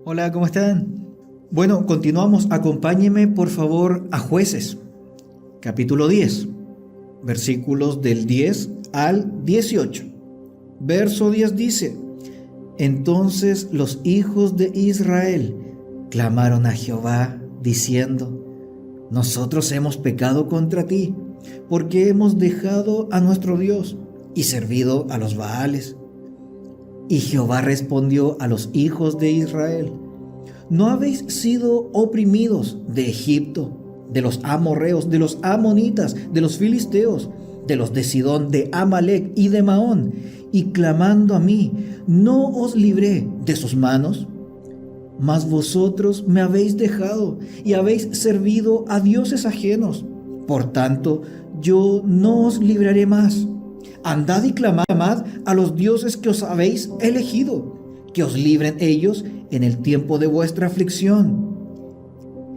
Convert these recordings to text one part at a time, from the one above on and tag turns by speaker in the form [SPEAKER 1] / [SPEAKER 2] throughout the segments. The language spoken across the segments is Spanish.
[SPEAKER 1] Hola, ¿cómo están? Bueno, continuamos. Acompáñeme por favor a Jueces, capítulo 10, versículos del 10 al 18. Verso 10 dice: Entonces los hijos de Israel clamaron a Jehová, diciendo: Nosotros hemos pecado contra ti, porque hemos dejado a nuestro Dios y servido a los Baales. Y Jehová respondió a los hijos de Israel: ¿No habéis sido oprimidos de Egipto, de los amorreos, de los amonitas, de los filisteos, de los de Sidón, de Amalec y de Maón? Y clamando a mí, ¿no os libré de sus manos? Mas vosotros me habéis dejado y habéis servido a dioses ajenos. Por tanto, yo no os libraré más. Andad y clamad a los dioses que os habéis elegido, que os libren ellos en el tiempo de vuestra aflicción.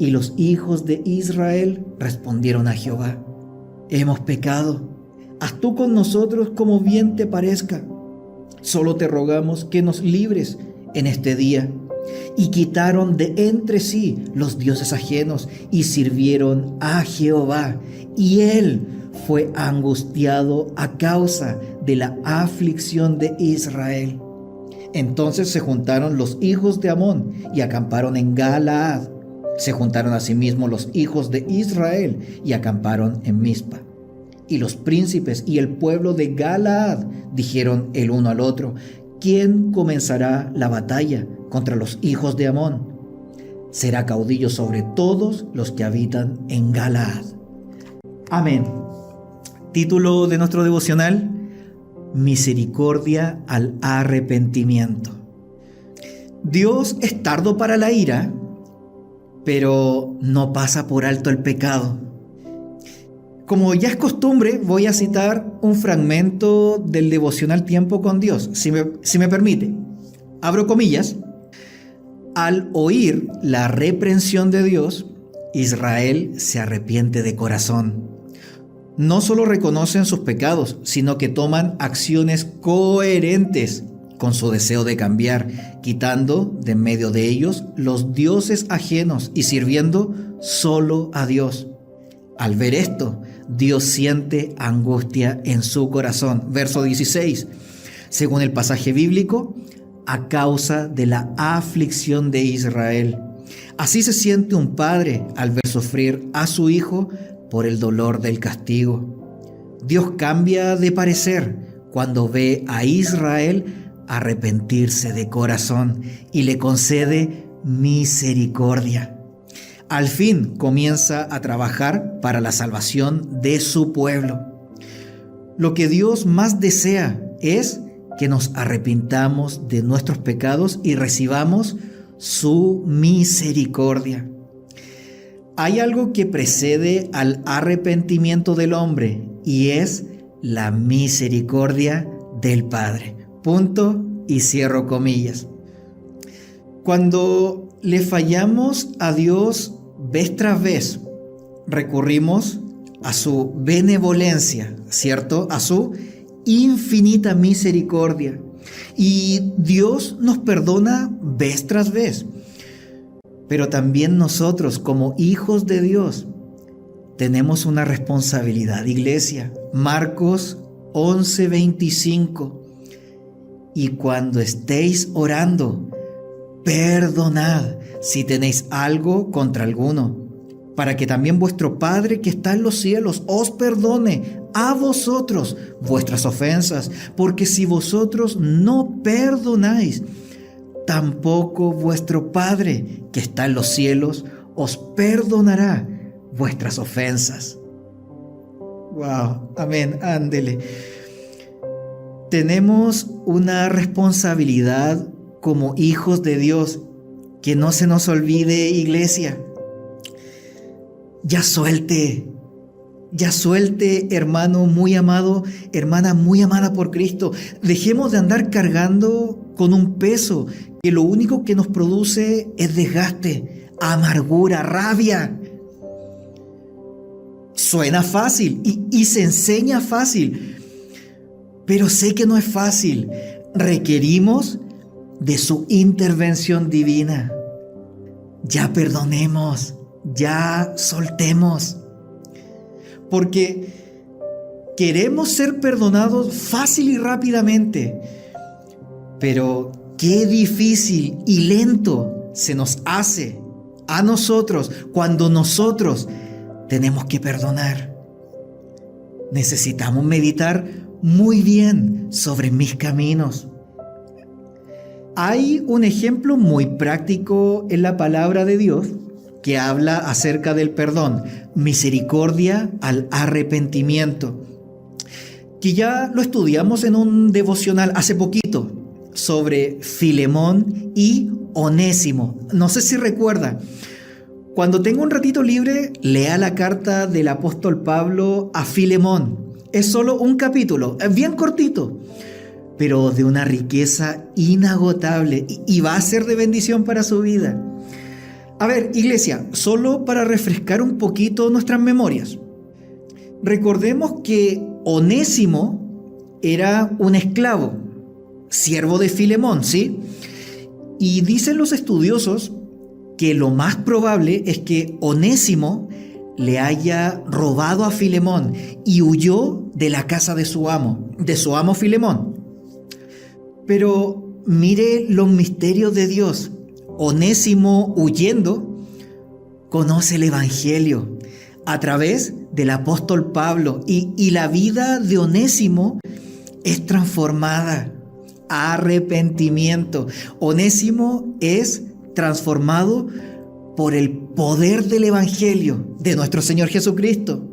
[SPEAKER 1] Y los hijos de Israel respondieron a Jehová: Hemos pecado, haz tú con nosotros como bien te parezca. Solo te rogamos que nos libres en este día. Y quitaron de entre sí los dioses ajenos y sirvieron a Jehová. Y él fue angustiado a causa de la aflicción de Israel. Entonces se juntaron los hijos de Amón y acamparon en Galaad. Se juntaron asimismo los hijos de Israel y acamparon en Mizpa. Y los príncipes y el pueblo de Galaad dijeron el uno al otro: ¿Quién comenzará la batalla contra los hijos de Amón? Será caudillo sobre todos los que habitan en Galaad. Amén. Título de nuestro devocional: Misericordia al arrepentimiento. Dios es tardo para la ira, pero no pasa por alto el pecado. Como ya es costumbre, voy a citar un fragmento del devocional Tiempo con Dios, si me permite. Abro comillas: Al oír la reprensión de Dios, Israel se arrepiente de corazón. No solo reconocen sus pecados, sino que toman acciones coherentes con su deseo de cambiar, quitando de en medio de ellos los dioses ajenos y sirviendo solo a Dios. Al ver esto, Dios siente angustia en su corazón. Verso 16, según el pasaje bíblico, a causa de la aflicción de Israel. Así se siente un padre al ver sufrir a su hijo por el dolor del castigo. Dios cambia de parecer cuando ve a Israel arrepentirse de corazón y le concede misericordia. Al fin comienza a trabajar para la salvación de su pueblo. Lo que Dios más desea es que nos arrepintamos de nuestros pecados y recibamos su misericordia. Hay algo que precede al arrepentimiento del hombre y es la misericordia del Padre. Punto y cierro comillas. Cuando le fallamos a Dios vez tras vez, recurrimos a su benevolencia, ¿cierto? A su infinita misericordia. Y Dios nos perdona vez tras vez. Pero también nosotros, como hijos de Dios, tenemos una responsabilidad, iglesia. Marcos 11:25. Y cuando estéis orando, perdonad si tenéis algo contra alguno, para que también vuestro Padre que está en los cielos os perdone a vosotros vuestras ofensas, porque si vosotros no perdonáis, tampoco vuestro Padre que está en los cielos os perdonará vuestras ofensas. Wow, amén, ándele. Tenemos una responsabilidad como hijos de Dios, que no se nos olvide, iglesia. Ya suelte, hermano muy amado, hermana muy amada por Cristo. Dejemos de andar cargando con un peso que lo único que nos produce es desgaste, amargura, rabia. Suena fácil y se enseña fácil, pero sé que no es fácil. Requerimos de su intervención divina. Ya perdonemos, ya soltemos, porque queremos ser perdonados fácil y rápidamente, pero qué difícil y lento se nos hace a nosotros cuando nosotros tenemos que perdonar. Necesitamos meditar muy bien sobre mis caminos. Hay un ejemplo muy práctico en la palabra de Dios que habla acerca del perdón, misericordia al arrepentimiento, que ya lo estudiamos en un devocional hace poquito sobre Filemón y Onésimo. No sé si recuerda. Cuando tenga un ratito libre, lea la carta del apóstol Pablo a Filemón. Es solo un capítulo, es bien cortito, pero de una riqueza inagotable y va a ser de bendición para su vida. A ver, iglesia, solo para refrescar un poquito nuestras memorias. Recordemos que Onésimo era un esclavo, siervo de Filemón, ¿sí? Y dicen los estudiosos que lo más probable es que Onésimo le haya robado a Filemón y huyó de la casa de su amo Filemón. Pero mire los misterios de Dios. Onésimo, huyendo, conoce el Evangelio a través del apóstol Pablo y la vida de Onésimo es transformada. Arrepentimiento. Onésimo es transformado por el poder del Evangelio de nuestro Señor Jesucristo.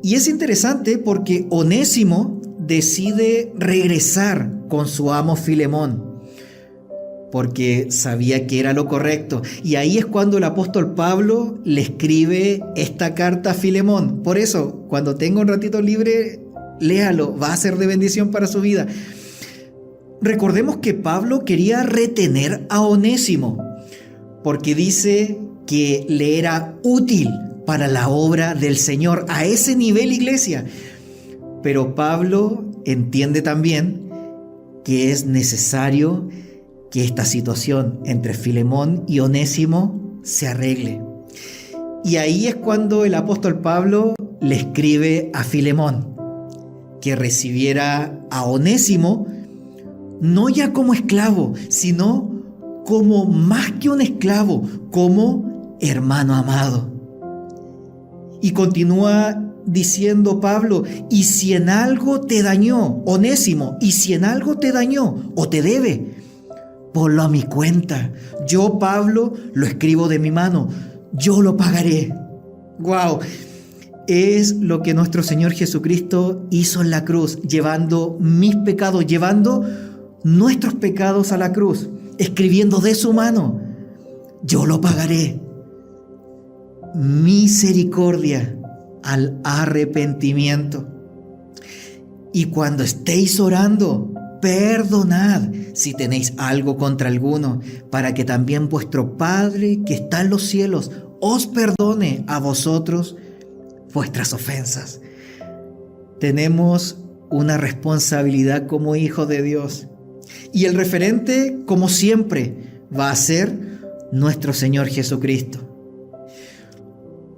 [SPEAKER 1] Y es interesante porque Onésimo decide regresar con su amo Filemón, porque sabía que era lo correcto. Y ahí es cuando el apóstol Pablo le escribe esta carta a Filemón. Por eso, cuando tenga un ratito libre, léalo, va a ser de bendición para su vida. Recordemos que Pablo quería retener a Onésimo, porque dice que le era útil para la obra del Señor. A ese nivel, iglesia. Pero Pablo entiende también que es necesario que esta situación entre Filemón y Onésimo se arregle. Y ahí es cuando el apóstol Pablo le escribe a Filemón que recibiera a Onésimo no ya como esclavo, sino como más que un esclavo, como hermano amado. Y continúa diciendo Pablo, y si en algo te dañó, Onésimo, y si en algo te dañó o te debe, ponlo a mi cuenta. Yo, Pablo, lo escribo de mi mano, yo lo pagaré. ¡Wow! Es lo que nuestro Señor Jesucristo hizo en la cruz, llevando mis pecados, llevando nuestros pecados a la cruz, escribiendo de su mano, yo lo pagaré. Misericordia al arrepentimiento. Y cuando estéis orando, perdonad si tenéis algo contra alguno, para que también vuestro Padre que está en los cielos os perdone a vosotros vuestras ofensas. Tenemos una responsabilidad como hijos de Dios. Y el referente, como siempre, va a ser nuestro Señor Jesucristo.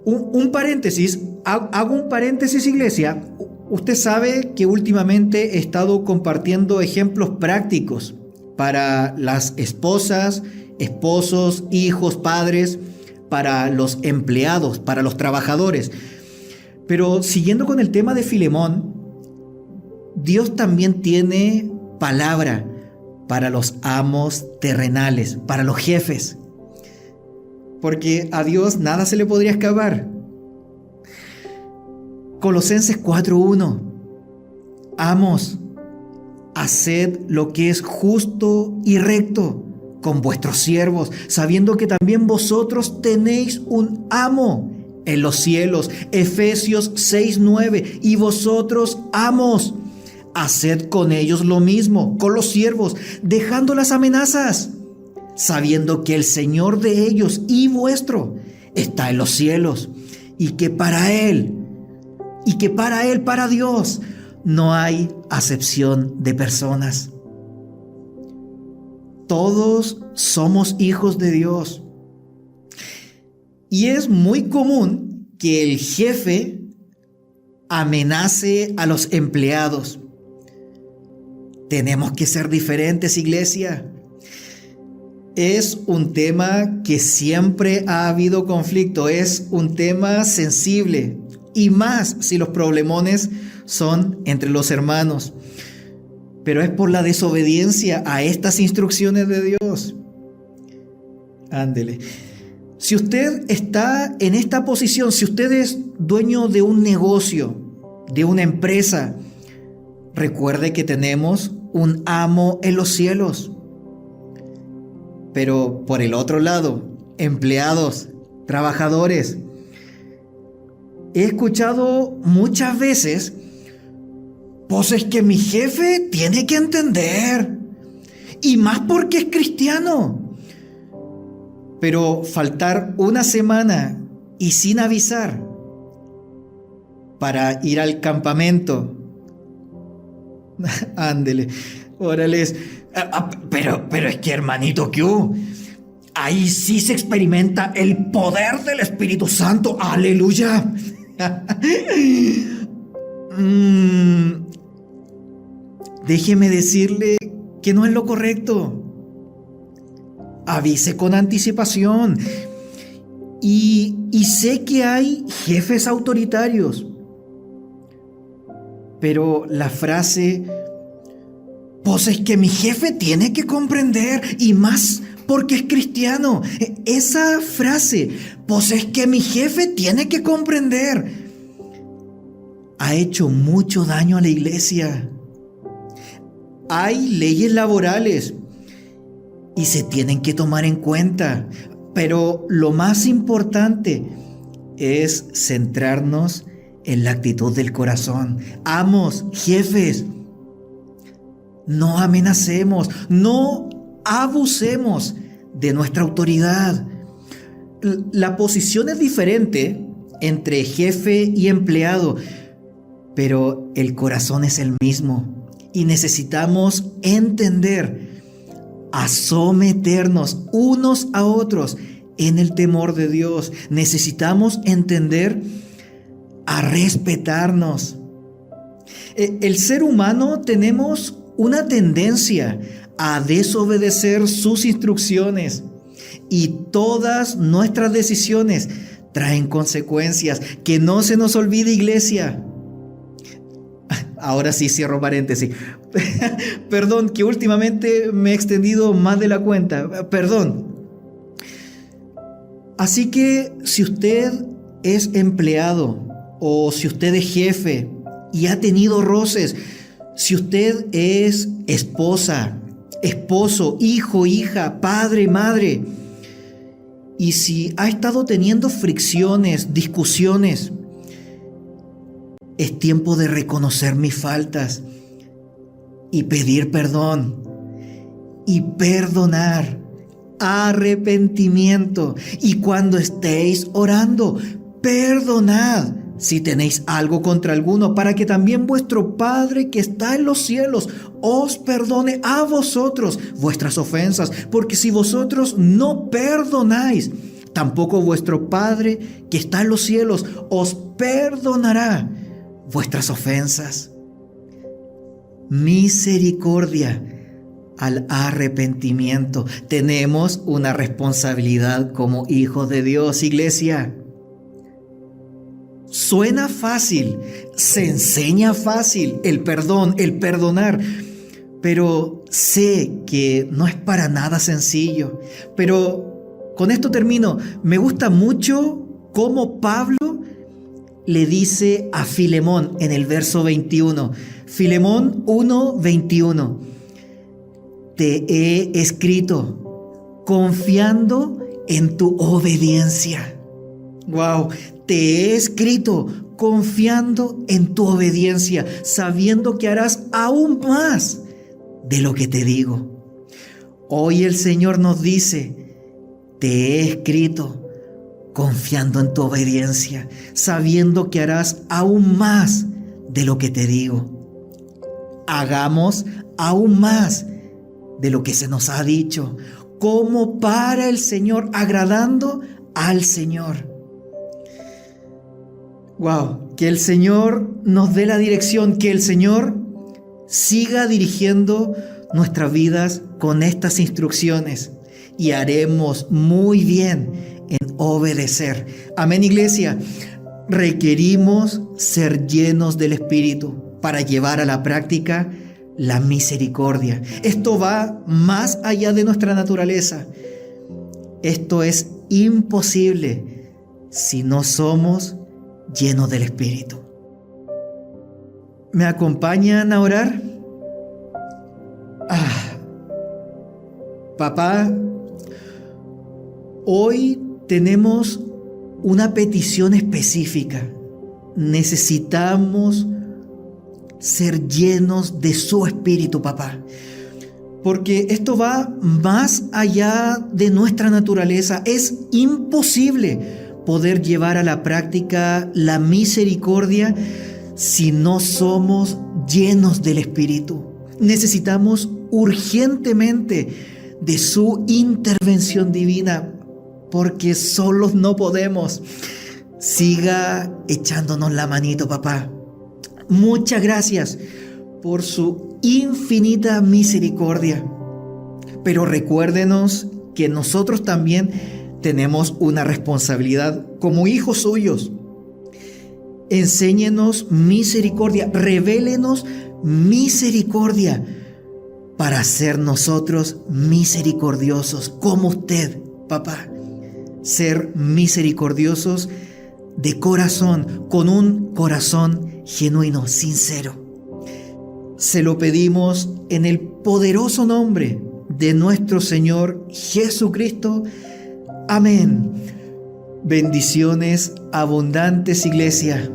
[SPEAKER 1] Un paréntesis, hago un paréntesis, iglesia. Usted sabe que últimamente he estado compartiendo ejemplos prácticos para las esposas, esposos, hijos, padres, para los empleados, para los trabajadores. Pero siguiendo con el tema de Filemón, Dios también tiene palabra para los amos terrenales, para los jefes. Porque a Dios nada se le podría escapar. Colosenses 4:1. Amos, haced lo que es justo y recto con vuestros siervos, sabiendo que también vosotros tenéis un amo en los cielos. Efesios 6:9. Y vosotros, amos, haced con ellos lo mismo, con los siervos, dejando las amenazas, sabiendo que el Señor de ellos y vuestro está en los cielos, y que para Él, para Dios, no hay acepción de personas. Todos somos hijos de Dios. Y es muy común que el jefe amenace a los empleados. Tenemos que ser diferentes, iglesia. Es un tema que siempre ha habido conflicto, es un tema sensible, y más si los problemones son entre los hermanos. Pero es por la desobediencia a estas instrucciones de Dios. Ándele. Si usted está en esta posición, si usted es dueño de un negocio, de una empresa, recuerde que tenemos un amo en los cielos. Pero por el otro lado, empleados, trabajadores, he escuchado muchas veces, pues es que mi jefe tiene que entender, y más porque es cristiano. Pero faltar una semana y sin avisar para ir al campamento, ándele, órales. Pero es que, hermanito, ¿qué hubo? Ahí sí se experimenta el poder del Espíritu Santo. ¡Aleluya! Déjeme decirle que no es lo correcto. Avise con anticipación. Y sé que hay jefes autoritarios, pero la frase, pues es que mi jefe tiene que comprender, y más porque es cristiano. Esa frase, pues es que mi jefe tiene que comprender, ha hecho mucho daño a la iglesia. Hay leyes laborales y se tienen que tomar en cuenta, pero lo más importante es centrarnos en la actitud del corazón. Amos, jefes, no amenacemos, no abusemos de nuestra autoridad. La posición es diferente entre jefe y empleado, pero el corazón es el mismo y necesitamos entender a someternos unos a otros en el temor de Dios. Necesitamos entender a respetarnos. El ser humano tenemos una tendencia a desobedecer sus instrucciones, y todas nuestras decisiones traen consecuencias. Que no se nos olvide, iglesia. Ahora sí cierro paréntesis. Perdón, que últimamente me he extendido más de la cuenta. Perdón. Así que si usted es empleado o si usted es jefe y ha tenido roces, si usted es esposa, esposo, hijo, hija, padre, madre, y si ha estado teniendo fricciones, discusiones, es tiempo de reconocer mis faltas y pedir perdón y perdonar, arrepentimiento. Y cuando estéis orando, perdonad si tenéis algo contra alguno, para que también vuestro Padre que está en los cielos os perdone a vosotros vuestras ofensas. Porque si vosotros no perdonáis, tampoco vuestro Padre que está en los cielos os perdonará vuestras ofensas. Misericordia al arrepentimiento. Tenemos una responsabilidad como hijos de Dios, iglesia. Suena fácil, se enseña fácil el perdón, el perdonar, pero sé que no es para nada sencillo. Pero con esto termino. Me gusta mucho cómo Pablo le dice a Filemón en el verso 21. Filemón 1:21. Te he escrito confiando en tu obediencia. Wow. Te he escrito confiando en tu obediencia, sabiendo que harás aún más de lo que te digo. Hoy el Señor nos dice, te he escrito confiando en tu obediencia, sabiendo que harás aún más de lo que te digo. Hagamos aún más de lo que se nos ha dicho, como para el Señor, agradando al Señor. Wow, que el Señor nos dé la dirección, que el Señor siga dirigiendo nuestras vidas con estas instrucciones y haremos muy bien en obedecer. Amén, iglesia. Requerimos ser llenos del Espíritu para llevar a la práctica la misericordia. Esto va más allá de nuestra naturaleza. Esto es imposible si no somos llenos del Espíritu. ¿Me acompañan a orar? Papá, hoy tenemos una petición específica. Necesitamos ser llenos de su Espíritu, papá. Porque esto va más allá de nuestra naturaleza. Es imposible poder llevar a la práctica la misericordia si no somos llenos del Espíritu. Necesitamos urgentemente de su intervención divina, porque solos no podemos. Siga echándonos la manito, papá. Muchas gracias por su infinita misericordia. Pero recuérdenos que nosotros también tenemos una responsabilidad como hijos suyos. Enséñenos misericordia, revélenos misericordia para ser nosotros misericordiosos como usted, papá. Ser misericordiosos de corazón, con un corazón genuino, sincero. Se lo pedimos en el poderoso nombre de nuestro Señor Jesucristo. Amén. Bendiciones abundantes, iglesia.